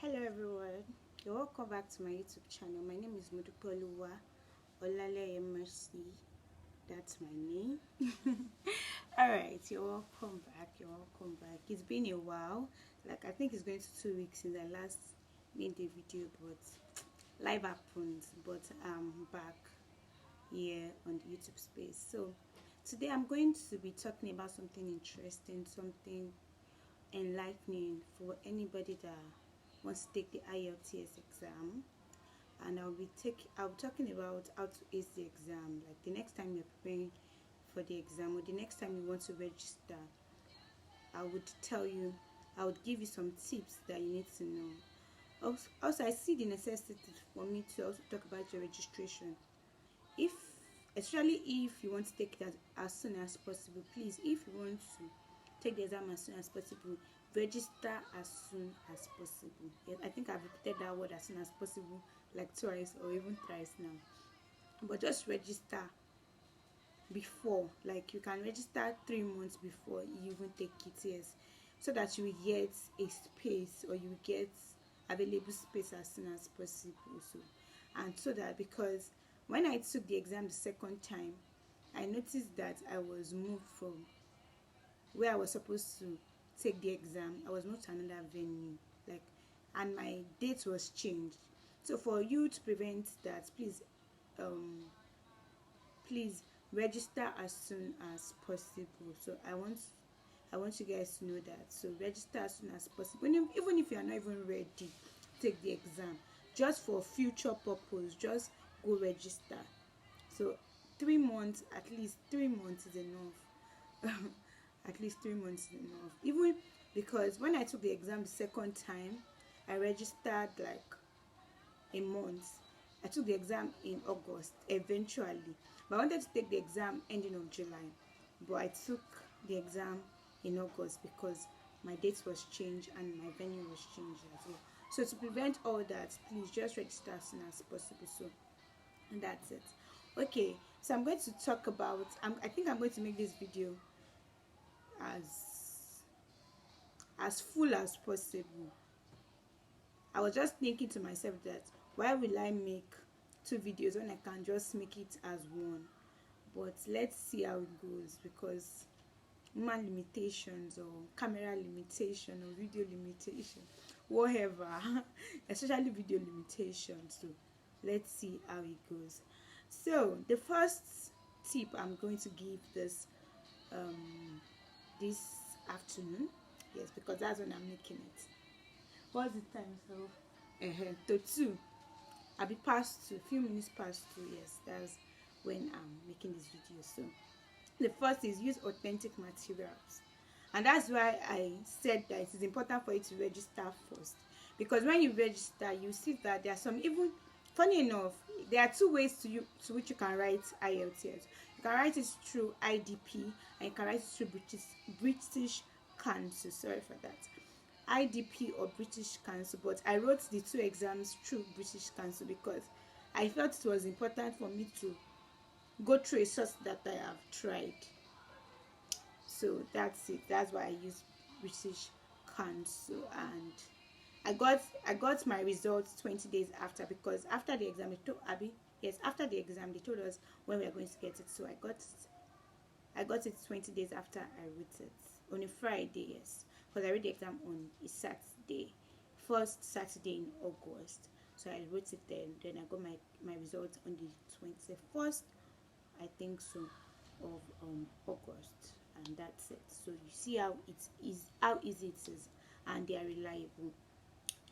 Hello everyone, you're welcome back to my YouTube channel. My name is Mudupoluwa Olaleye Mercy. That's my name. Alright, you're welcome back. It's been a while. I think it's going to 2 weeks since I last made the video, but life happens. But I'm back here on the YouTube space. So today I'm going to be talking about something interesting, something enlightening for anybody that wants to take the Ielts exam. And I'll be talking about how to ace the exam. Like the next time you're preparing for the exam, or the next time you want to register, I would give you some tips that you need to know. Also, I see the necessity for me to also talk about your registration. Especially if you want to take it as soon as possible, please, if you want to take the exam as soon as possible, register as soon as possible. Yes, I think I've repeated that word as soon as possible like twice or even thrice now. But just register before. Like you can register 3 months before you even take it, yes, so that you will get a space, or you will get available space as soon as possible. So that, because when I took the exam the second time, I noticed that I was moved from where I was supposed to take the exam. I was moved to another venue, and my date was changed. So for you to prevent that, please register as soon as possible. So I want you guys to know that. So register as soon as possible. Even if you are not even ready to take the exam, just for future purpose, just go register. So 3 months, at least 3 months is enough. At least 3 months is enough. Even because when I took the exam the second time, I registered like a month. I took the exam in August eventually, but I wanted to take the exam ending of July, but I took the exam in August because my date was changed and my venue was changed as well. So to prevent all that, please just register as soon as possible. So and that's it. Okay, so I'm going to talk about, I think I'm going to make this video as full as possible. I was just thinking to myself that why will I make 2 videos when I can just make it as one? But let's see how it goes, because human limitations, or camera limitation, or video limitation, whatever, especially video limitations. So let's see how it goes. So the first tip I'm going to give this afternoon, yes, because that's when I'm making it. What's the time? So to 2, I'll be past 2, a few minutes past 2. Yes, that's when I'm making this video. So the first is use authentic materials, and that's why I said that it is important for you to register first, because when you register, you see that there are some, even funny enough, there are 2 ways to which you can write Ielts. You can write it through IDP, and you can write it through British Council. Sorry for that. IDP or British Council, but I wrote the 2 exams through British Council because I felt it was important for me to go through a source that I have tried. So that's it. That's why I use British Council, and I got my results 20 days after, because after the exam after the exam they told us when we are going to get it. So I got it 20 days after I wrote it, on a Friday, yes, because I read the exam on a Saturday, first Saturday in August. So I wrote it then I got my results on the 21st, I think so, of August, and that's it. So you see how easy it is, and they are reliable.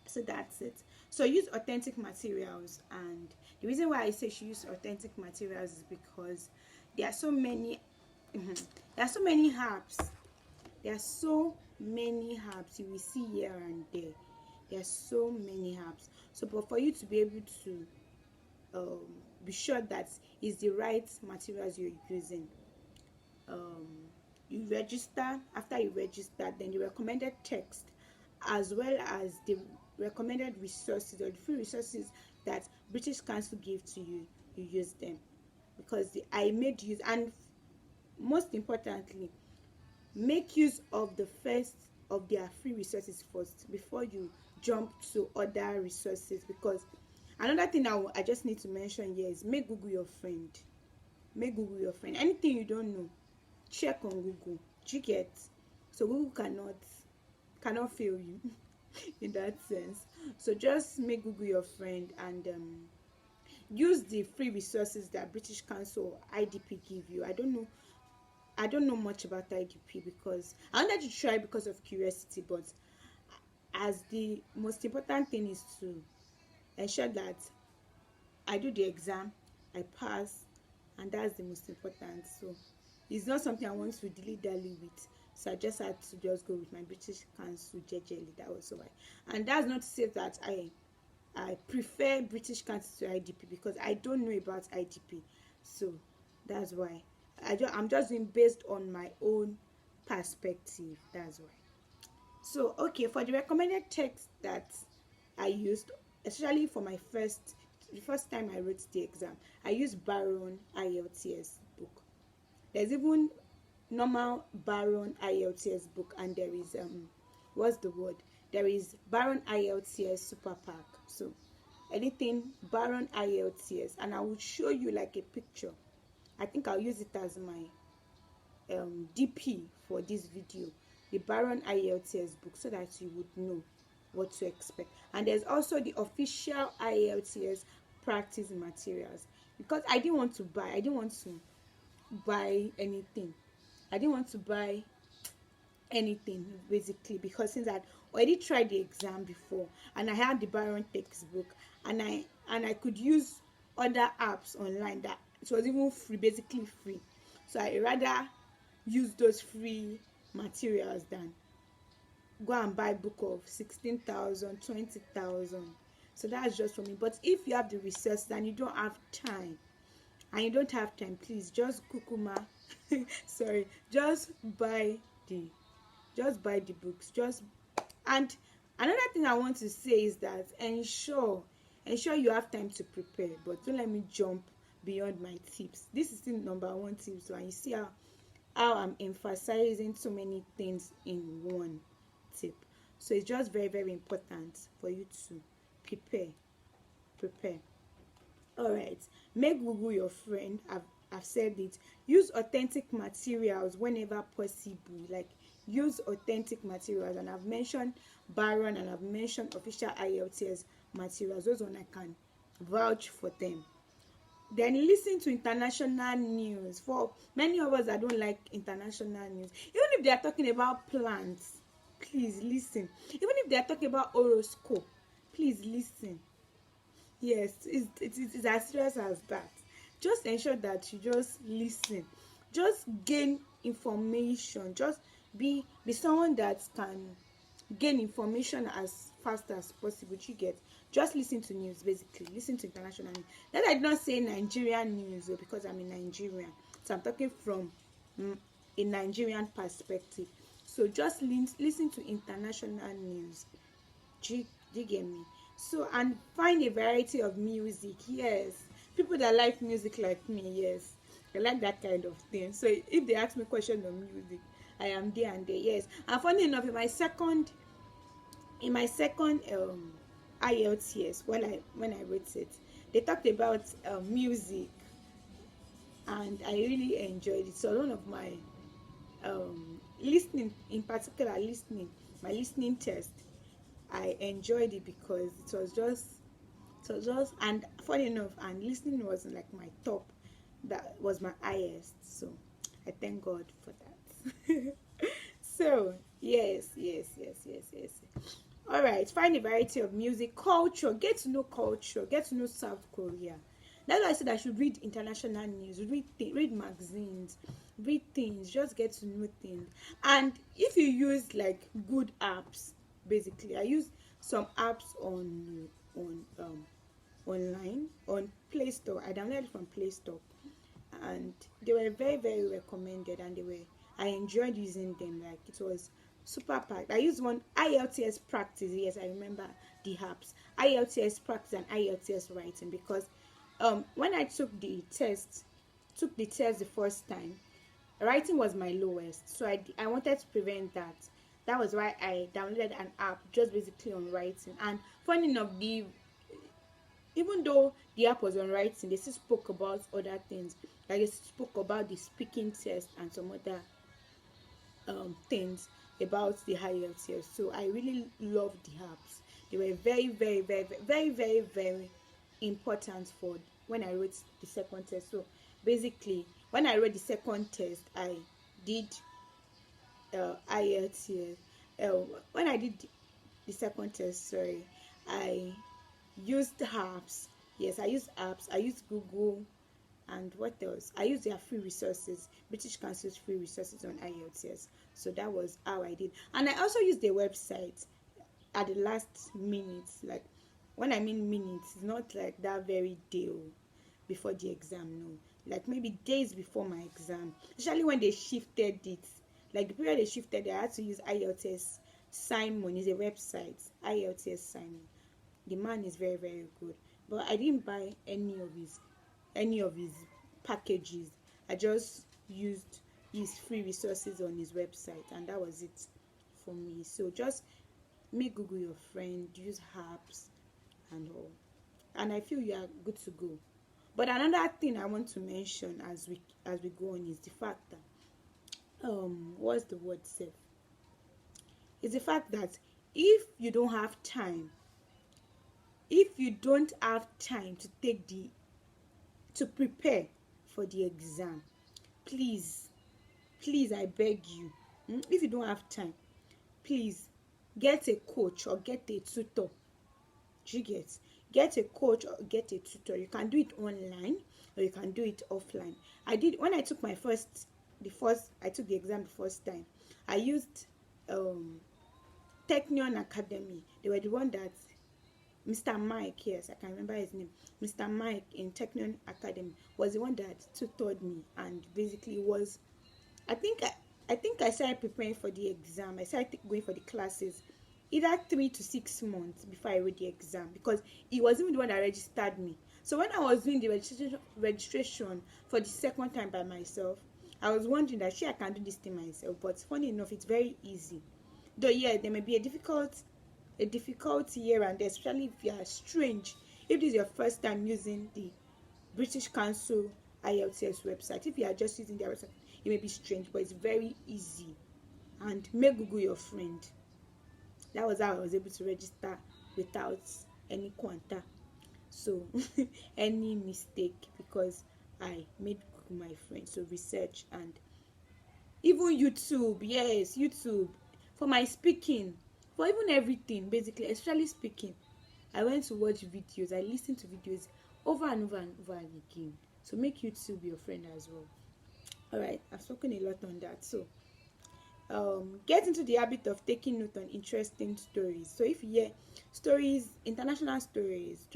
So that's it. So use authentic materials, and the reason why I say you use authentic materials is because there are so many apps. There are so many apps you will see here and there. There are so many apps. So, but for you to be able to be sure that it's the right materials you're using, you register. After you register, then the recommended text, as well as the recommended resources, or the free resources that British Council give to you, you use them, because I made use, and most importantly, make use of the first of their free resources first before you jump to other resources. Because another thing I just need to mention here is make Google your friend. Make Google your friend. Anything you don't know, check on Google. Do you get? So Google cannot fail you in that sense. So just make Google your friend, and use the free resources that British Council or IDP give you. I don't know much about IDP because I wanted to try because of curiosity, but as the most important thing is to ensure that I do the exam, I pass, and that's the most important. So it's not something I want to dilly-dally with. So I just had to just go with my British Council jejely. That was why. And that's not to say that I prefer British Council to IDP, because I don't know about IDP. So that's why. I'm just doing based on my own perspective. That's why. So okay, for the recommended text that I used, especially for the first time I wrote the exam, I used Baron Ielts book. There's even normal Baron Ielts book, and there is what's the word? There is Baron Ielts Super Pack. So anything Baron Ielts, and I will show you like a picture. I think I'll use it as my DP for this video, the Baron Ielts book, so that you would know what to expect. And there's also the official Ielts practice materials, because I didn't want to buy anything. I didn't want to buy anything basically, because since I'd already tried the exam before and I had the Baron textbook, and I could use other apps online that it was even free, basically free. So I rather use those free materials than go and buy a book of 16,000, 20,000. So that's just for me. But if you have the resources and you don't have time, please just kukuma sorry, just buy the books. And another thing I want to say is that ensure you have time to prepare, but don't let me jump beyond my tips. This is still number one tip. So, and you see how I'm emphasizing so many things in one tip. So it's just very, very important for you to prepare. All right, make Google your friend. I've said it. Use authentic materials whenever possible. Like, use authentic materials, and I've mentioned Baron and I've mentioned official Ielts materials. Those one I can vouch for them. Then listen to international news. For many of us that don't like international news, even if they are talking about plants, please listen. Even if they are talking about horoscope, please listen. Yes, it's as serious as that. Just ensure that you just listen. Just gain information. Just be someone that can gain information as fast as possible. You get? Just listen to news, basically. Listen to international news. That I did not say Nigerian news, because I'm a Nigerian. So I'm talking from a Nigerian perspective. So just listen to international news. Do you get me? So, and find a variety of music. Yes, people that like music like me, yes, I like that kind of thing. So if they ask me questions on music, I am there and there. Yes. And funny enough, in my second IELTS, when I wrote it, they talked about music, and I really enjoyed it. So one of my listening, in particular my listening test, I enjoyed it because it was just, and funny enough, and listening wasn't like my top, that was my highest. So I thank God for that. So yes. All right, find a variety of music, culture, get to know culture, get to know South Korea. That's why I said I should read international news, read magazines, read things, just get to know things. And if you use like good apps, basically, I use some apps on online on Play Store. I downloaded it from Play Store, and they were very, very recommended, and I enjoyed using them. Like, it was super packed. I used one, IELTS practice. Yes, I remember the apps, IELTS practice and IELTS writing, because when I took the test the first time, writing was my lowest, so I wanted to prevent that. That was why I downloaded an app just basically on writing. And funny enough, the even though the app was on writing, they still spoke about other things. Like they spoke about the speaking test and some other things about the Ielts. So I really loved the apps. They were very, very, very, very, very, very important for when I wrote the second test. So basically, when I wrote the second test, I did Ielts. When I did the second test, sorry, I used apps. Yes, I used apps. I used Google, and what else? I used their free resources, British Council's free resources on Ielts. So that was how I did. And I also used their website at the last minute. Like, when I mean minutes, it's not like that very day before the exam, no. Like maybe days before my exam. Especially when they shifted it. Like the period they shifted, I had to use Ielts Simon. Is a website. Ielts Simon. The man is very, very good. But I didn't buy any of his packages. I just used his free resources on his website, and that was it for me. So just make Google your friend, use apps and all, and I feel you are good to go. But another thing I want to mention as we go on is the fact that what's the word said? It's the fact that if you don't have time to prepare for the exam, please I beg you, if you don't have time, please get a coach or get a tutor. You get a coach or get a tutor. You can do it online or you can do it offline. I did when I took I took the exam the first time. I used Technion Academy. They were the one that Mr. Mike, yes, I can remember his name. Mr. Mike in Technion Academy was the one that tutored me, and basically was, I think I started preparing for the exam. I started going for the classes either 3 to 6 months before I wrote the exam, because he was even the one that registered me. So when I was doing the registration for the second time by myself, I was wondering that I can do this thing myself. But funny enough, it's very easy. Though yeah, there may be a difficult year, and especially if you are strange, if this is your first time using the British Council Ielts website. If you are just using their website, it may be strange, but it's very easy. And make Google your friend. That was how I was able to register without any quanta, so any mistake, because I made Google my friend. So research, and even YouTube, yes, YouTube for my speaking, for even everything basically, especially speaking. I went to watch videos, I listened to videos over and over and over again. So make YouTube your friend as well. Alright, I've spoken a lot on that. So get into the habit of taking note on interesting stories. So if you hear stories, international stories,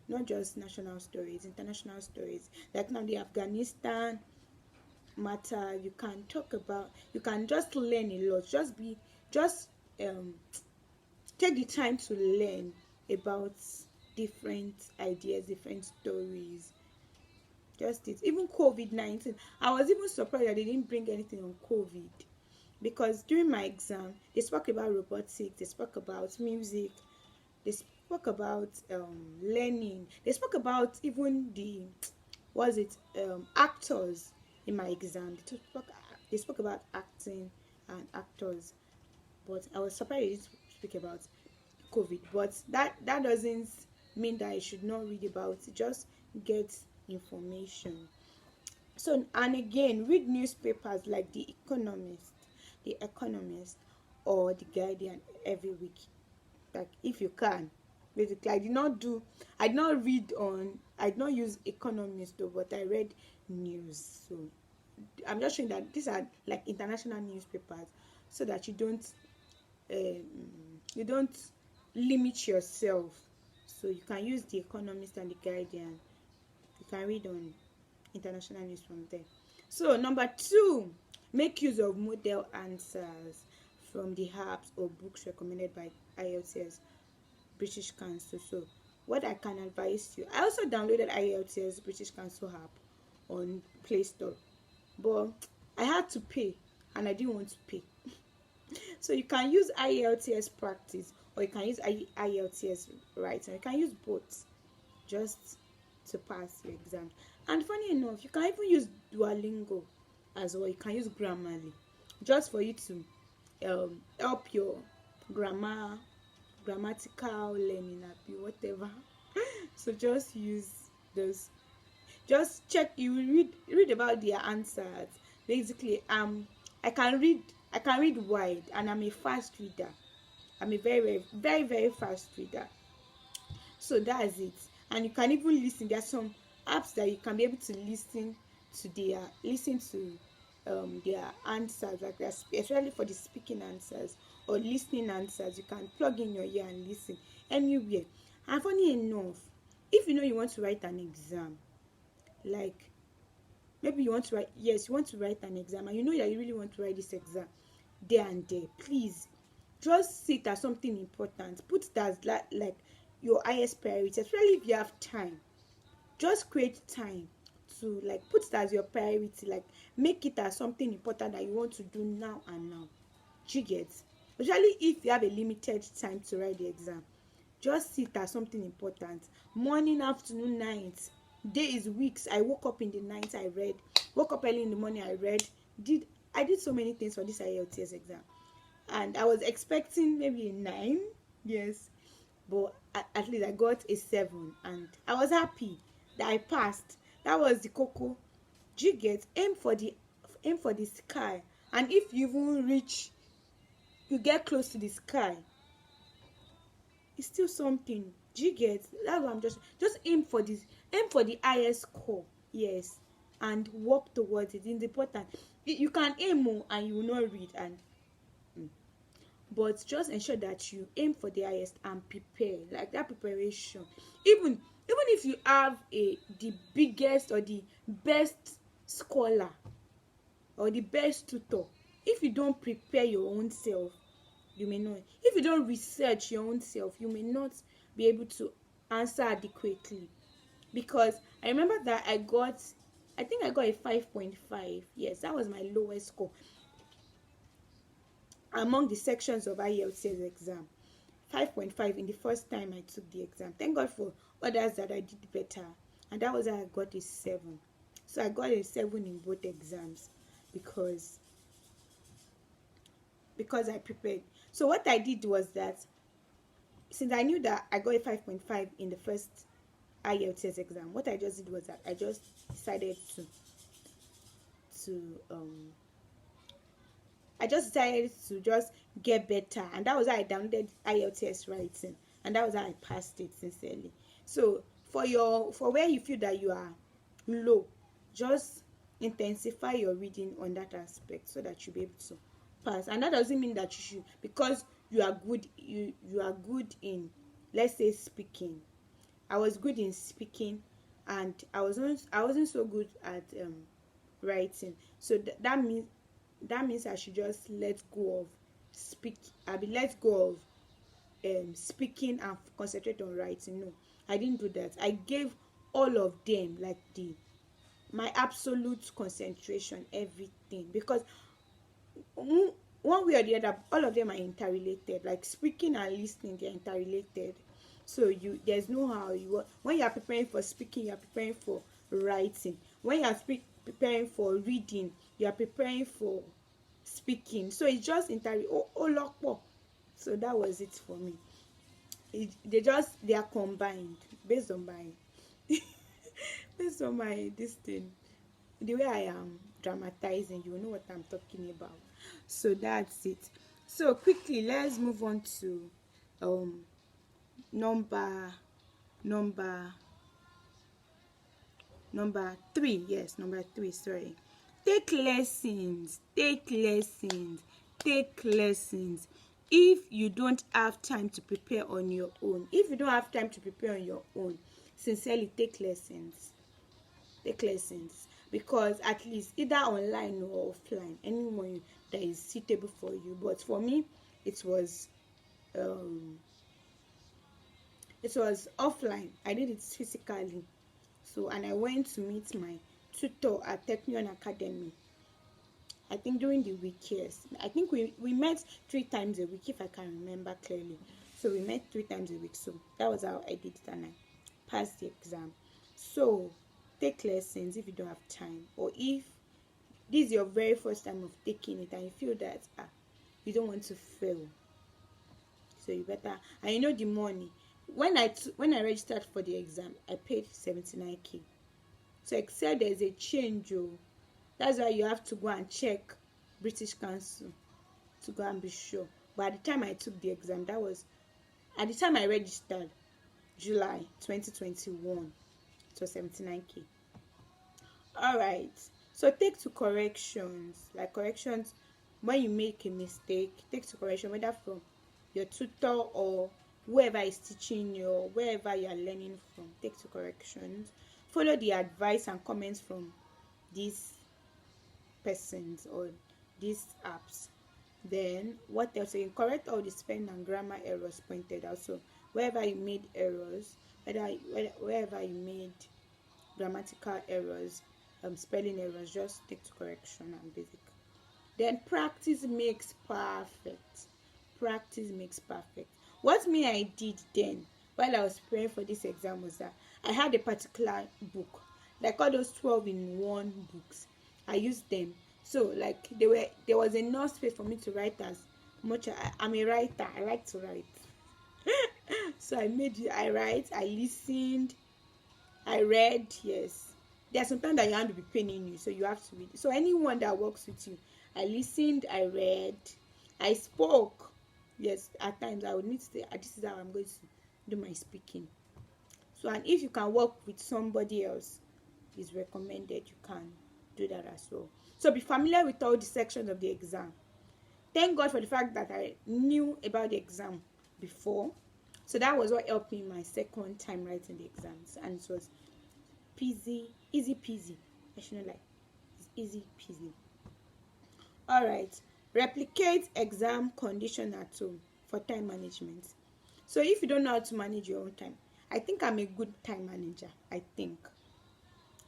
not just national stories, international stories, like now the Afghanistan matter, you can just learn a lot. Just take the time to learn about different ideas, different stories. Just it. Even COVID-19, I was even surprised that they didn't bring anything on COVID, because during my exam they spoke about robotics, they spoke about music, they spoke about learning, they spoke about even the actors in my exam. They spoke about acting and actors, but I was surprised they didn't speak about COVID. But that doesn't mean that I should not read about it. Just get information. So, and again, read newspapers like the Economist or the Guardian every week, like if you can. Basically, I did not use Economist though, but I read news. So I'm just showing that these are like international newspapers, so that you don't limit yourself. So you can use the Economist and the Guardian. You can read on international news from there. So number 2, make use of model answers from the apps or books recommended by Ielts British Council. So what I can advise you, I also downloaded Ielts British Council app on Play Store, but I had to pay and I didn't want to pay. So you can use IELTS practice, or you can use IELTS writing. You can use both just to pass your exam. And funny enough, you can even use Duolingo as well. You can use Grammarly just for you to help your grammatical learning, whatever. So just use those. Just check. You read about their answers. Basically, I can read wide, and I'm a fast reader. I'm a very, very, very, very fast reader. So that's it. And you can even listen. There are some apps that you can be able to listen to their answers, like that, especially for the speaking answers or listening answers. You can plug in your ear and listen anywhere. And funny enough, if you know you want to write an exam, like maybe you want to write an exam, and you know that you really want to write this exam there and there, please just see it as something important. Put it as like your highest priority, especially if you have time. Just create time to like put it as your priority, like make it as something important that you want to do now and now. Do you get? Especially if you have a limited time to write the exam, just see it as something important. Morning, afternoon, night, days, weeks. I woke up in the night, I read. Woke up early in the morning, I read. I did so many things for this IELTS exam, and I was expecting maybe a 9, yes, but at least I got a 7, and I was happy that I passed. That was the cocoa. Do you get? Aim for the sky, and if you even you get close to the sky, it's still something. Do you get? That's what I'm just aim for this. Aim for the highest score, yes, and work towards it. It's important. You can aim more and you will not read, and but just ensure that you aim for the highest and prepare, like that preparation. Even if you have the biggest or the best scholar or the best tutor, if you don't prepare your own self, you may not. If you don't research your own self, you may not be able to answer adequately. Because I remember that I think I got a 5.5. Yes, that was my lowest score among the sections of IELTS exam. 5.5 in the first time I took the exam. Thank God for others that I did better, and that was how I got a 7. So I got a 7 in both exams because I prepared. So what I did was that, since I knew that I got a 5.5 in the first IELTS exam, what I just did was that I just decided to just get better, and that was how I downloaded IELTS writing, and that was how I passed it sincerely. So for where you feel that you are low, just intensify your reading on that aspect so that you'll be able to pass. And that doesn't mean that you should, because you are good in, let's say, speaking. I was good in speaking, and I wasn't so good at writing. So that means I should just let go of speaking and concentrate on writing. No, I didn't do that. I gave all of them like my absolute concentration, everything, because one way or the other, all of them are interrelated. Like speaking and listening, they're interrelated. So there's no how when you are preparing for speaking, you are preparing for writing. When you are preparing for reading, you are preparing for speaking. So it's just so that was it for me. They are combined based on this thing. The way I am dramatizing, you know what I'm talking about. So that's it. So quickly, let's move on to number 3. Yes, number 3. Sorry. Take lessons. If you don't have time to prepare on your own, sincerely take lessons. Because at least either online or offline, anyone that is suitable for you. But for me, it was offline. I did it physically. So, and I went to meet my tutor at Technion Academy. I think during the week, yes. I think we met 3 times a week, if I can remember clearly. So we met 3 times a week. So that was how I did it, and I passed the exam. So take lessons if you don't have time, or if this is your very first time of taking it and you feel that you don't want to fail. So you better, and you know the money. When I registered for the exam, I paid 79k. So except there's a change, that's why you have to go and check British Council to go and be sure. But at the time I took the exam, that was at the time I registered, July 2021. It was 79k. All right. So take to corrections, like corrections when you make a mistake. Take to correction, whether from your tutor or whoever is teaching you or wherever you are learning from. Take to corrections. Follow the advice and comments from these persons or these apps. Then what else? So you correct all the spelling and grammar errors pointed out. So wherever you made errors, wherever you made grammatical errors, spelling errors, just take to correction and basic. Then practice makes perfect. Practice makes perfect. What me I did then while I was preparing for this exam was that I had a particular book, like all those 12-in-1 books. I used them. So like there was enough space for me to write as much. I'm a writer. I like to write. So I write, I listened, I read. Yes, there's sometimes that you have to be paying you, so you have to read. So anyone that works with you, I listened, I read, I spoke. Yes, at times I would need to say, this is how I'm going to do my speaking. So, and if you can work with somebody else, it's recommended you can do that as well. So be familiar with all the sections of the exam. Thank God for the fact that I knew about the exam before. So that was what helped me my second time writing the exams, and it was easy peasy. I shouldn't lie, it's easy peasy. All right, replicate exam condition at home for time management. So if you don't know how to manage your own time, I think I'm a good time manager. I think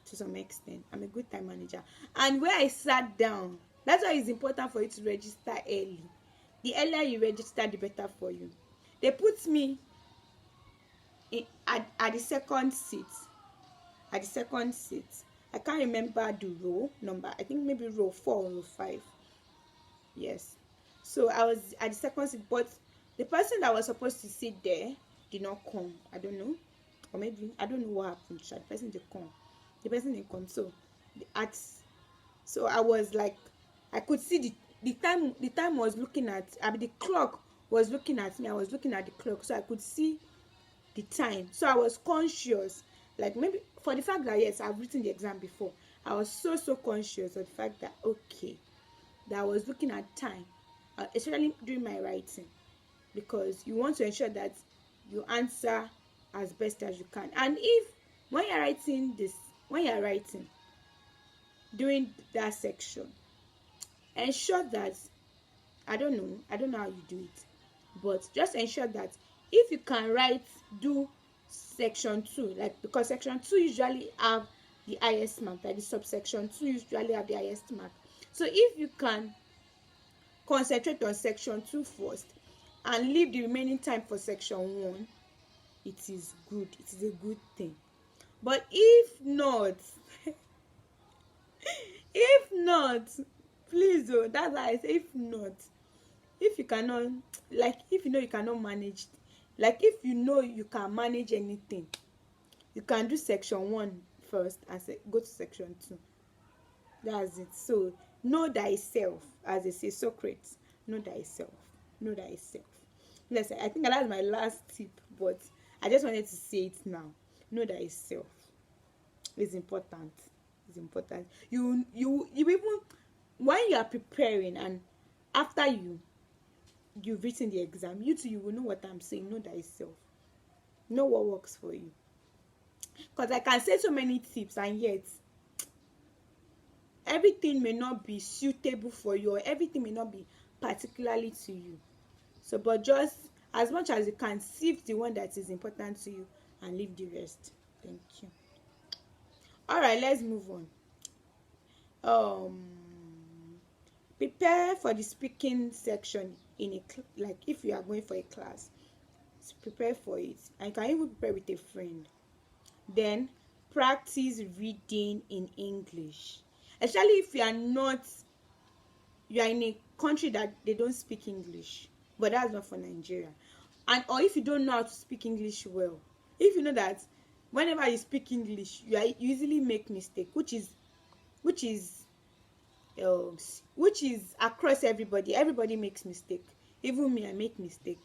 to some extent I'm a good time manager. And where I sat down, that's why it's important for you to register early. The earlier you register, the better for you. They put me at the second seat. At the second seat, I can't remember the row number. I think maybe row 4 or row 5. Yes. So I was at the second seat, but the person that was supposed to sit there did not come. I don't know, or maybe I don't know what happened. The person didn't come. The person didn't come. So I was like, I could see the time. The time was looking at. The clock was looking at me. I was looking at the clock, so I could see the time. So I was conscious, like maybe for the fact that yes, I've written the exam before. I was so conscious of the fact that okay, that I was looking at time, especially during my writing, because you want to ensure that you answer as best as you can. And if when you're writing during that section, ensure that I don't know how you do it, but just ensure that if you can do section 2, like, because section 2 usually have the highest mark, like the subsection 2 usually have the highest mark. So if you can concentrate on section 2 first and leave the remaining time for section 1, it is good. It is a good thing. But if not, please, that's why I say if you cannot, like, if you know you cannot manage, like, if you know you can manage anything, you can do section 1 first and go to section 2. That's it. So know thyself, as they say, Socrates. Know thyself. Listen, I think that's my last tip, but I just wanted to say it now. Know thyself. It's important. You even when you are preparing and after you've written the exam, you will know what I'm saying. Know thyself. Know what works for you. Because I can say so many tips, and yet everything may not be suitable for you, or everything may not be particularly to you. So, but just as much as you can, sift the one that is important to you and leave the rest. Thank you. All right, let's move on. Prepare for the speaking section in like if you are going for a class. Prepare for it, and you can even prepare with a friend. Then practice reading in English, especially if you are in a country that they don't speak English, but that's not for Nigeria. And or if you don't know how to speak English well, if you know that whenever you speak English you usually make mistake, which is which is across everybody. Everybody makes mistake. Even me, I make mistake.